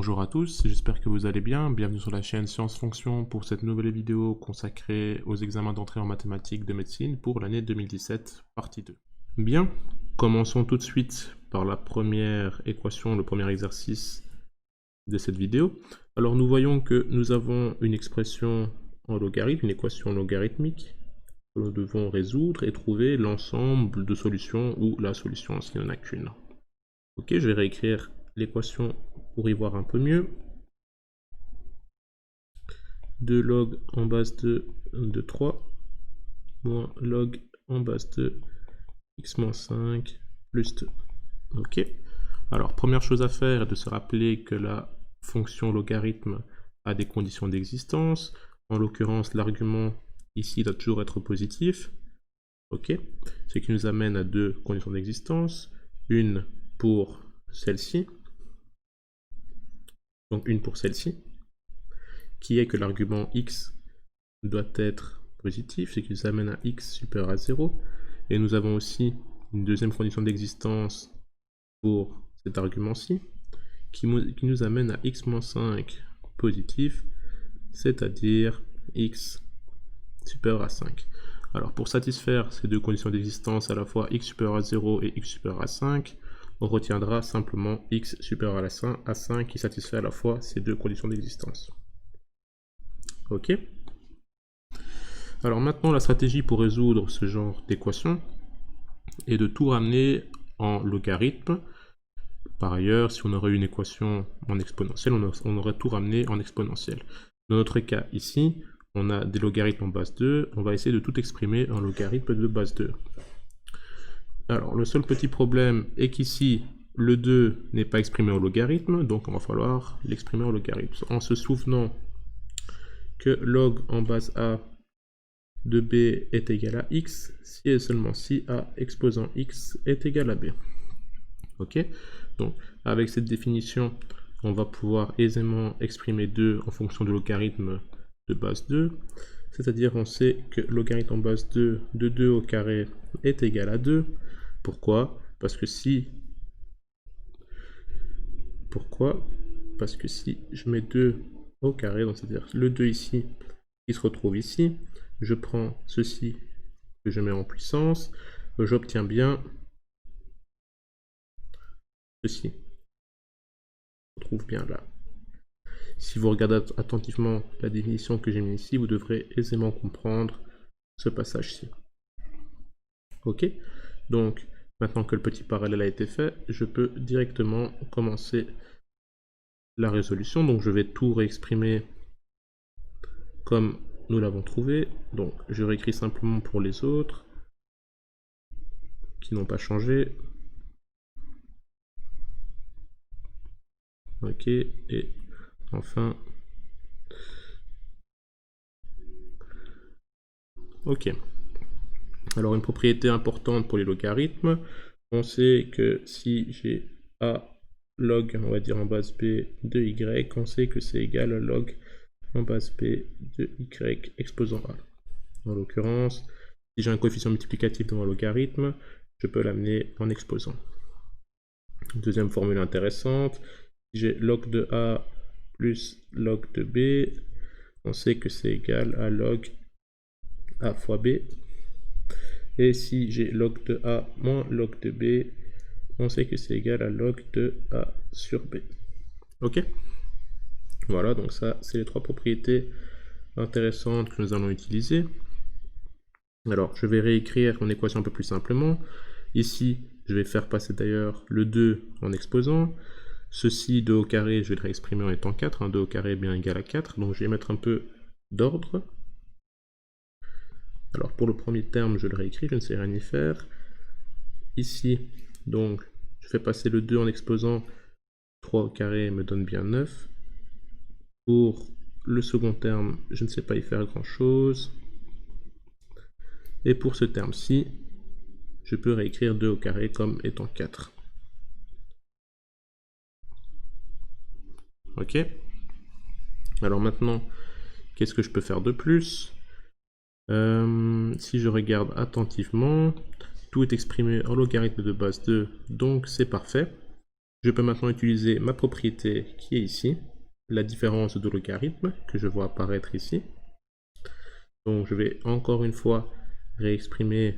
Bonjour à tous, j'espère que vous allez bien. Bienvenue sur la chaîne Sciences Fonction pour cette nouvelle vidéo consacrée aux examens d'entrée en mathématiques de médecine pour l'année 2017, partie 2. Bien, commençons tout de suite par la première équation, le premier exercice de cette vidéo. Alors nous voyons que nous avons une expression en logarithme, une équation logarithmique que nous devons résoudre et trouver l'ensemble de solutions ou la solution s'il n'y en a qu'une. Ok, je vais réécrire l'équation pour y voir un peu mieux. 2 log en base de 3 moins log en base de x moins 5 plus 2. Ok. Alors, première chose à faire est de se rappeler que la fonction logarithme a des conditions d'existence. En l'occurrence, l'argument ici doit toujours être positif. Ok. Ce qui nous amène à deux conditions d'existence. Une pour celle-ci. Donc une pour celle-ci, qui est que l'argument x doit être positif, ce qui nous amène à x supérieur à 0. Et nous avons aussi une deuxième condition d'existence pour cet argument-ci, qui nous amène à x moins 5 positif, c'est-à-dire x supérieur à 5. Alors pour satisfaire ces deux conditions d'existence, à la fois x supérieur à 0 et x supérieur à 5, on retiendra simplement x supérieur à 5 qui satisfait à la fois ces deux conditions d'existence. Ok. Alors maintenant, la stratégie pour résoudre ce genre d'équation est de tout ramener en logarithme. Par ailleurs, si on aurait une équation en exponentielle, on aurait tout ramené en exponentielle. Dans notre cas ici, on a des logarithmes en base 2, on va essayer de tout exprimer en logarithme de base 2. Alors, le seul petit problème est qu'ici, le 2 n'est pas exprimé en logarithme, donc on va falloir l'exprimer en logarithme. En se souvenant que log en base A de B est égal à X, si et seulement si A exposant X est égal à B. Ok. Donc, avec cette définition, on va pouvoir aisément exprimer 2 en fonction du logarithme de base 2. C'est-à-dire, on sait que logarithme en base 2 de 2 au carré est égal à 2. Pourquoi? Parce que si je mets 2 au carré, donc c'est-à-dire le 2 ici, qui se retrouve ici, je prends ceci que je mets en puissance, j'obtiens bien ceci. On trouve bien là. Si vous regardez attentivement la définition que j'ai mise ici, vous devrez aisément comprendre ce passage-ci. Ok. Donc, maintenant que le petit parallèle a été fait, je peux directement commencer la résolution. Donc, je vais tout réexprimer comme nous l'avons trouvé. Donc, je réécris simplement pour les autres qui n'ont pas changé. Ok. Et enfin, ok. Alors, une propriété importante pour les logarithmes, on sait que si j'ai a log, on va dire en base b de y, on sait que c'est égal à log en base b de y exposant a. En l'occurrence, si j'ai un coefficient multiplicatif dans un logarithme, je peux l'amener en exposant. Deuxième formule intéressante, si j'ai log de a plus log de b, on sait que c'est égal à log a fois b. Et si j'ai log de a moins log de b, on sait que c'est égal à log de a sur b. Ok. Voilà, donc ça, c'est les trois propriétés intéressantes que nous allons utiliser. Alors, je vais réécrire mon équation un peu plus simplement. Ici, je vais faire passer d'ailleurs le 2 en exposant. Ceci, 2 au carré, je vais le réexprimer en étant 4. 2 au carré est bien égal à 4. Donc, je vais mettre un peu d'ordre. Alors, pour le premier terme, je le réécris, je ne sais rien y faire. Ici, donc, je fais passer le 2 en exposant. 3 au carré me donne bien 9. Pour le second terme, je ne sais pas y faire grand-chose. Et pour ce terme-ci, je peux réécrire 2 au carré comme étant 4. Ok. Alors maintenant, qu'est-ce que je peux faire de plus? Si je regarde attentivement, tout est exprimé en logarithme de base 2, donc c'est parfait. Je peux maintenant utiliser ma propriété qui est ici, la différence de logarithme que je vois apparaître ici. Donc je vais encore une fois réexprimer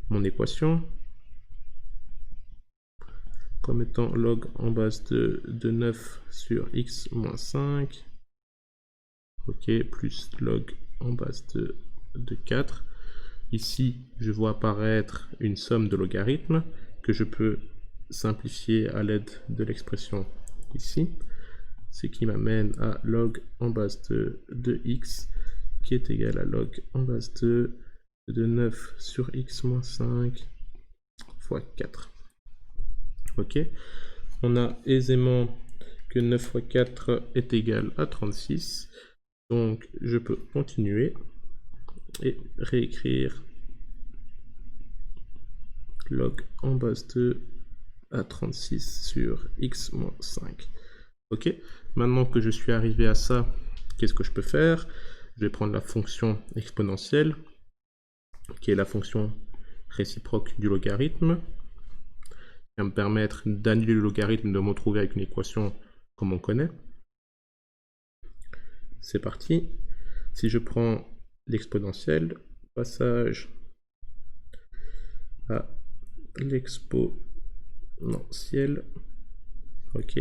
mon équation comme étant log en base de 9 sur x moins 5, ok, plus log en base de 4. Ici, je vois apparaître une somme de logarithmes que je peux simplifier à l'aide de l'expression ici, ce qui m'amène à log en base de x qui est égal à log en base de 9 sur x moins 5 fois 4. Ok, on a aisément que 9 fois 4 est égal à 36. Donc je peux continuer et réécrire log en base de à 36 sur x moins 5. Ok, maintenant que je suis arrivé à ça, qu'est-ce que je peux faire? Je vais prendre la fonction exponentielle, qui est la fonction réciproque du logarithme, qui va me permettre d'annuler le logarithme, de me retrouver avec une équation comme on connaît. C'est parti. Si je prends l'exponentielle, passage à l'exponentielle, ok,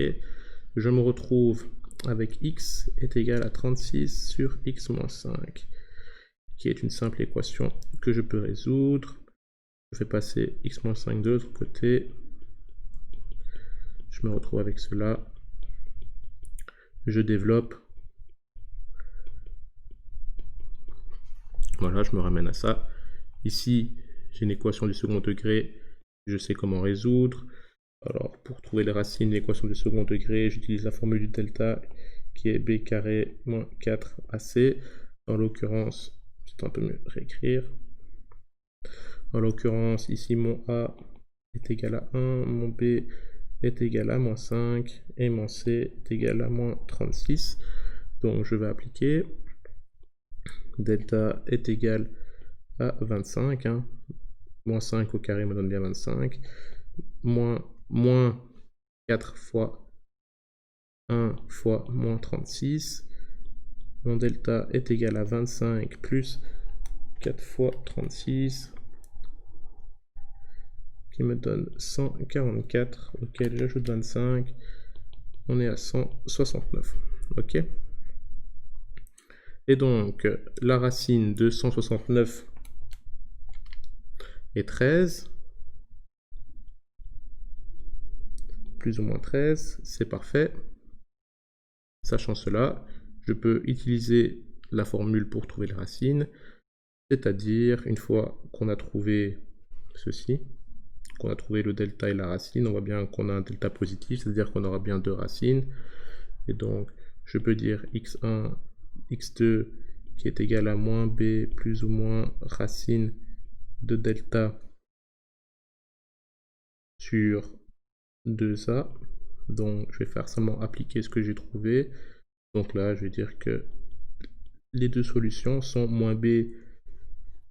je me retrouve avec x est égal à 36 sur x moins 5, qui est une simple équation que je peux résoudre. Je fais passer x moins 5 de l'autre côté. Je me retrouve avec cela. Je développe. Voilà, je me ramène à ça. Ici, j'ai une équation du second degré. Je sais comment résoudre. Alors, pour trouver les racines de l'équation du second degré, j'utilise la formule du delta qui est b carré moins 4ac. En l'occurrence, c'est un peu mieux réécrire. En l'occurrence, ici, mon a est égal à 1, mon b est égal à moins 5 et mon c est égal à moins 36. Donc, je vais appliquer. Delta est égal à 25. Moins 5 au carré me donne bien 25. Moins 4 fois 1 fois moins 36. Mon delta est égal à 25 plus 4 fois 36, qui me donne 144, auquel j'ajoute 25. On est à 169. Ok. Et donc, la racine de 169 est 13. Plus ou moins 13, c'est parfait. Sachant cela, je peux utiliser la formule pour trouver les racines, c'est-à-dire, une fois qu'on a trouvé ceci, qu'on a trouvé le delta et la racine, on voit bien qu'on a un delta positif, c'est-à-dire qu'on aura bien deux racines. Et donc, je peux dire x1, x2 qui est égal à moins b plus ou moins racine de delta sur 2a. Donc, je vais faire seulement appliquer ce que j'ai trouvé. Donc là, je vais dire que les deux solutions sont moins b,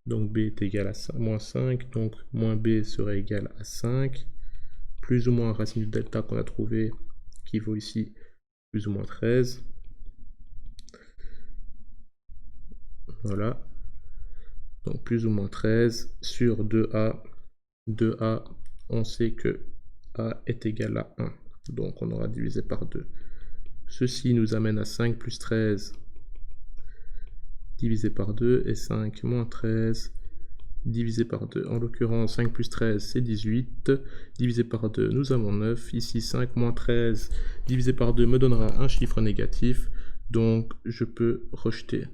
donc b est égal à moins 5, donc moins b serait égal à 5, plus ou moins racine du delta qu'on a trouvé, qui vaut ici plus ou moins 13. Voilà. Donc plus ou moins 13 sur 2a. 2a, on sait que a est égal à 1. Donc on aura divisé par 2. Ceci nous amène à 5 plus 13 divisé par 2 et 5 moins 13 divisé par 2. En l'occurrence, 5 plus 13, c'est 18. Divisé par 2, nous avons 9. Ici, 5 moins 13 divisé par 2 me donnera un chiffre négatif. Donc, je peux rejeter.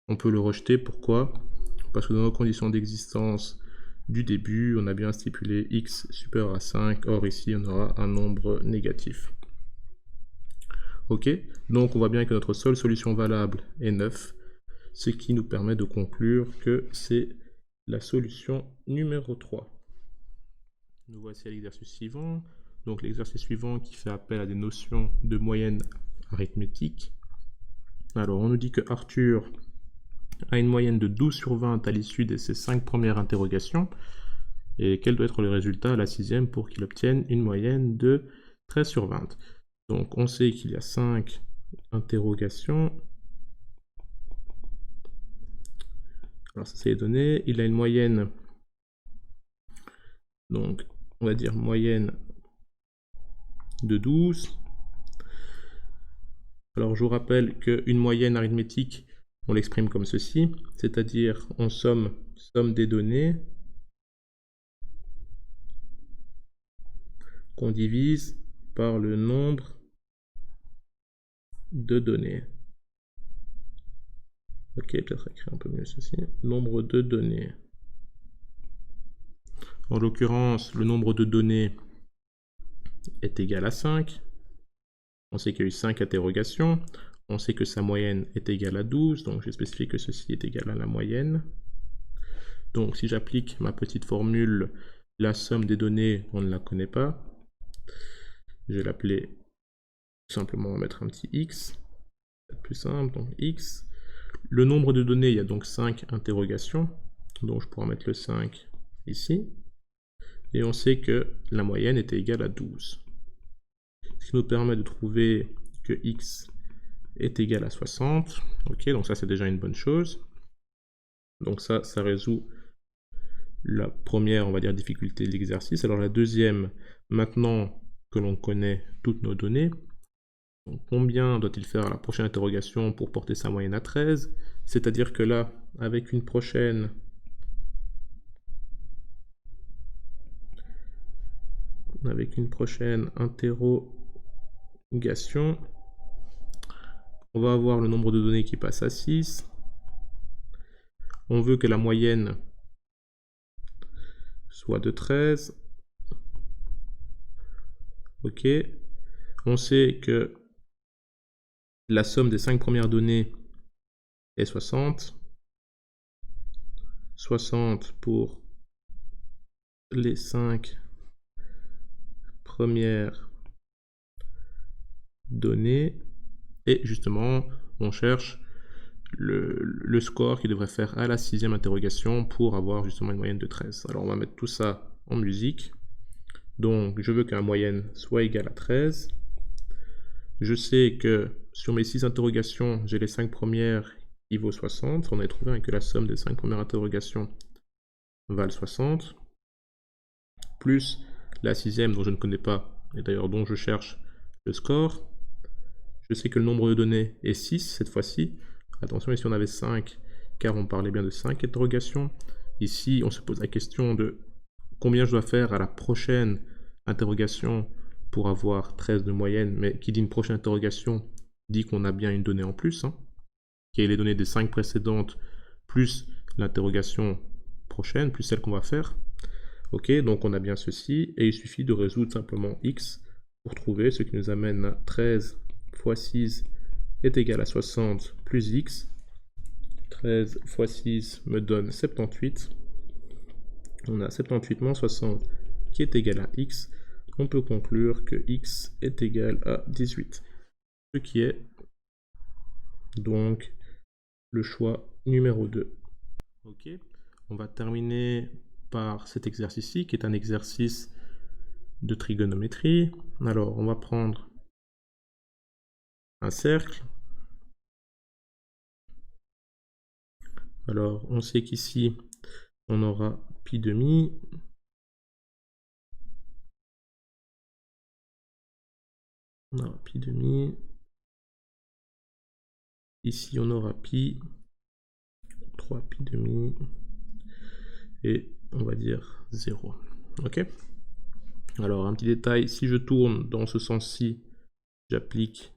On peut le rejeter, pourquoi? Parce que dans nos conditions d'existence du début, on a bien stipulé x supérieur à 5. Or, ici, on aura un nombre négatif. Ok, donc on voit bien que notre seule solution valable est 9, ce qui nous permet de conclure que c'est la solution numéro 3. Nous voici à l'exercice suivant. Donc l'exercice suivant qui fait appel à des notions de moyenne arithmétique. Alors on nous dit que Arthur a une moyenne de 12 sur 20 à l'issue de ses 5 premières interrogations. Et quel doit être le résultat à la 6e pour qu'il obtienne une moyenne de 13 sur 20. Donc on sait qu'il y a 5 interrogations. Alors ça c'est les données. Il a une moyenne, donc on va dire moyenne de 12. Alors je vous rappelle qu'une moyenne arithmétique, on l'exprime comme ceci, c'est-à-dire on somme des données qu'on divise par le nombre de données. Ok, peut-être écrire un peu mieux ceci. Nombre de données. En l'occurrence, le nombre de données est égal à 5. On sait qu'il y a eu 5 interrogations. On sait que sa moyenne est égale à 12. Donc j'ai spécifié que ceci est égal à la moyenne. Donc si j'applique ma petite formule, la somme des données, on ne la connaît pas. Je vais l'appeler tout simplement, on va mettre un petit x. C'est plus simple, donc x. Le nombre de données, il y a donc 5 interrogations. Donc je pourrais mettre le 5 ici. Et on sait que la moyenne était égale à 12. Ce qui nous permet de trouver que x est égal à 60. Ok, donc ça c'est déjà une bonne chose. Donc ça résout la première, on va dire, difficulté de l'exercice. Alors la deuxième, maintenant que l'on connaît toutes nos données, donc combien doit-il faire à la prochaine interrogation pour porter sa moyenne à 13? C'est-à-dire que là, avec une prochaine interrogation, on va avoir le nombre de données qui passe à 6. On veut que la moyenne soit de 13. Ok. On sait que la somme des 5 premières données est 60. 60 pour les 5 premières données. Et justement, on cherche le score qu'il devrait faire à la 6e interrogation pour avoir justement une moyenne de 13. Alors on va mettre tout ça en musique. Donc je veux que la moyenne soit égale à 13. Je sais que sur mes 6 interrogations, j'ai les 5 premières qui vaut 60. On a trouvé que la somme des 5 premières interrogations valent 60. Plus la 6e dont je ne connais pas, et d'ailleurs dont je cherche le score. Je sais que le nombre de données est 6 cette fois-ci. Attention, ici on avait 5, car on parlait bien de 5 interrogations. Ici, on se pose la question de combien je dois faire à la prochaine interrogation pour avoir 13 de moyenne. Mais qui dit une prochaine interrogation dit qu'on a bien une donnée en plus, qui est les données des 5 précédentes, plus l'interrogation prochaine, plus celle qu'on va faire. Ok, donc on a bien ceci, et il suffit de résoudre simplement x pour trouver ce qui nous amène à 13 fois 6 est égal à 60 plus x. 13 fois 6 me donne 78. On a 78 moins 60 qui est égal à x. On peut conclure que x est égal à 18. Ce qui est donc le choix numéro 2. Ok, on va terminer par cet exercice-ci qui est un exercice de trigonométrie. Alors on va prendre un cercle. Alors on sait qu'ici on aura pi demi. On aura pi demi. Ici on aura pi, 3 pi demi. Et on va dire 0. Ok. Alors un petit détail, si je tourne dans ce sens-ci, j'applique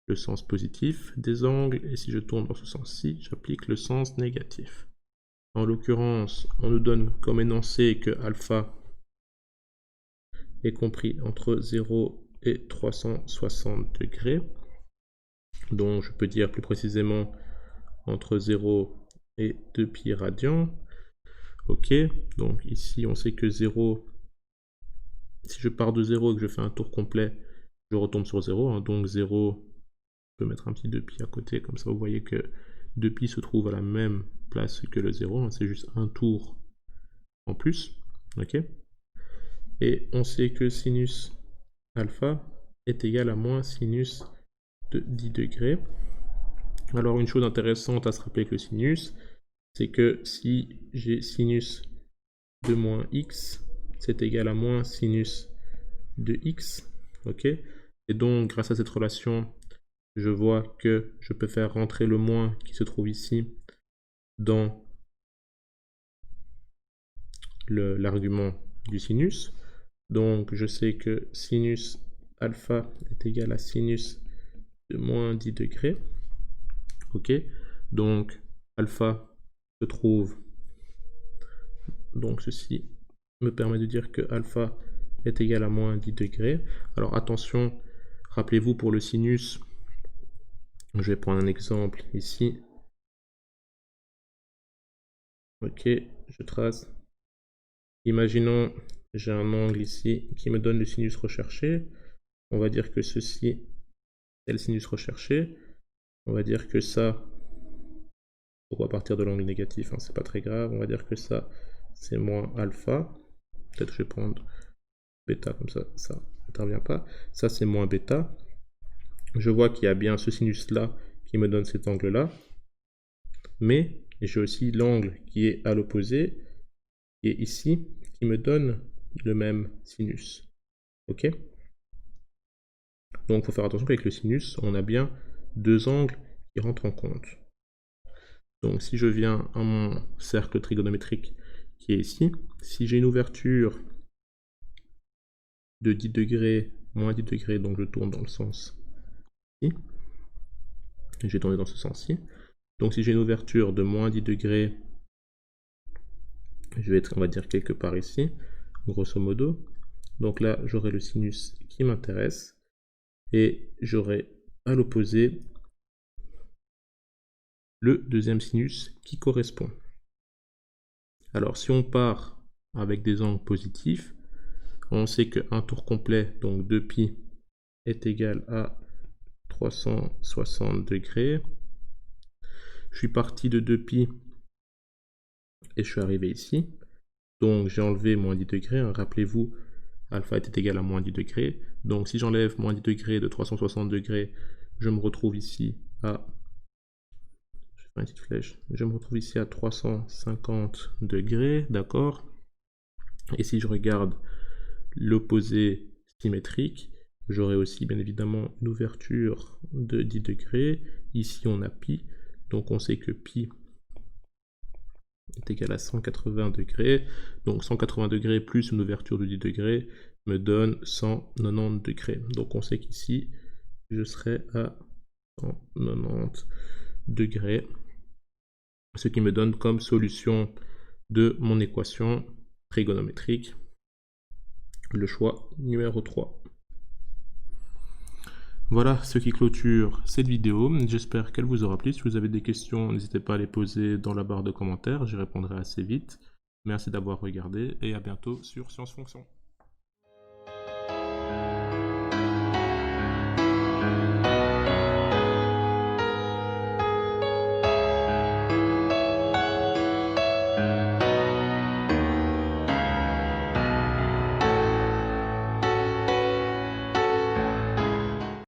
le sens positif des angles, et si je tourne dans ce sens-ci, j'applique le sens négatif. En l'occurrence, on nous donne comme énoncé que alpha est compris entre 0 et 360 degrés. Donc je peux dire plus précisément entre 0 et 2 pi radians. Ok, donc ici on sait que 0, si je pars de 0 et que je fais un tour complet, je retombe sur 0, donc 0, je peux mettre un petit 2pi à côté, comme ça vous voyez que 2π se trouve à la même place que le 0, hein, c'est juste un tour en plus, ok. Et on sait que sinus alpha est égal à moins sinus de 10 degrés. Alors une chose intéressante à se rappeler avec le sinus, c'est que si j'ai sinus de moins x, c'est égal à moins sinus de x, ok. Et donc grâce à cette relation, je vois que je peux faire rentrer le moins qui se trouve ici dans l'argument du sinus. Donc je sais que sinus alpha est égal à sinus de moins 10 degrés. Ok, donc alpha se trouve, donc ceci me permet de dire que alpha est égal à moins 10 degrés. Alors attention, rappelez-vous pour le sinus, je vais prendre un exemple ici. Ok, je trace. Imaginons, j'ai un angle ici qui me donne le sinus recherché. On va dire que ceci est le sinus recherché. On va dire que ça, on va partir de l'angle négatif, hein, c'est pas très grave. On va dire que ça, c'est moins alpha. Peut-être que je vais prendre bêta comme ça, ça n'intervient pas. Ça, c'est moins bêta. Je vois qu'il y a bien ce sinus-là qui me donne cet angle-là. Mais j'ai aussi l'angle qui est à l'opposé, qui est ici, qui me donne le même sinus. Ok? Donc, il faut faire attention qu'avec le sinus, on a bien deux angles qui rentrent en compte. Donc, si je viens à mon cercle trigonométrique qui est ici, si j'ai une ouverture de 10 degrés, moins 10 degrés, donc je tourne dans le sens ici, je vais tourner dans ce sens-ci. Donc, si j'ai une ouverture de moins 10 degrés, je vais être, on va dire, quelque part ici, grosso modo. Donc là, j'aurai le sinus qui m'intéresse et j'aurai à l'opposé le deuxième sinus qui correspond. Alors, si on part avec des angles positifs, on sait qu'un tour complet, donc 2π, est égal à 360 degrés. Je suis parti de 2π et je suis arrivé ici. Donc, j'ai enlevé moins 10 degrés. Hein. Rappelez-vous, alpha était égal à moins 10 degrés. Donc, si j'enlève moins 10 degrés de 360 degrés, je me retrouve ici à... Je fais une petite flèche. Je me retrouve ici à 350 degrés, d'accord. Et si je regarde l'opposé symétrique, j'aurai aussi bien évidemment une ouverture de 10 degrés. Ici, on a pi. Donc, on sait que pi est égal à 180 degrés. Donc 180 degrés plus une ouverture de 10 degrés me donne 190 degrés. Donc on sait qu'ici, je serai à 190 degrés. Ce qui me donne comme solution de mon équation trigonométrique le choix numéro 3. Voilà ce qui clôture cette vidéo. J'espère qu'elle vous aura plu. Si vous avez des questions, n'hésitez pas à les poser dans la barre de commentaires. J'y répondrai assez vite. Merci d'avoir regardé et à bientôt sur Science Fonction.